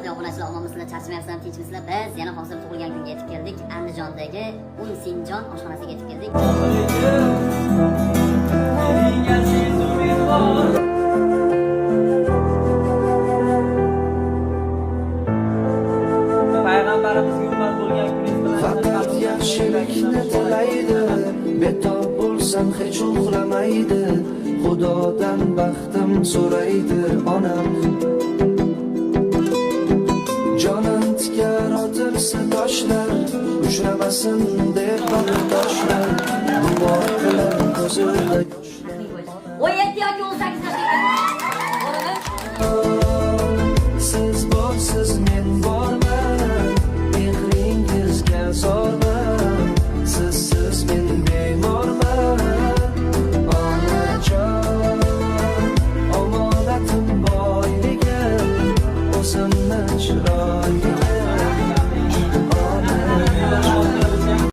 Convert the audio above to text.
aka obunachilar, omonmisizlar, charchamayapsizlar, tinchmisizlar? Biz yana hozir tug'ilgan kunga yetib keldik. Andijondagi Unsinjon oshxonasiga yetib keldik. Payg'ambarimizga ummat bo'lgan kuningiz bilan faqat yaxshilikni tilaydi, betob bo'lsam hech uxlamaydi, Xudodan baxtim so'raydi onam. Jonim tikar otilsa toshlar, uchramasin deb bardoshlar, duo qilib ko'zimda 17 yoki 18 yoshda siz borsiz men borman, mehringizga zorman, sizsiz men bemorman. Onajon, omonatim boyligim, o'zimni chiroyli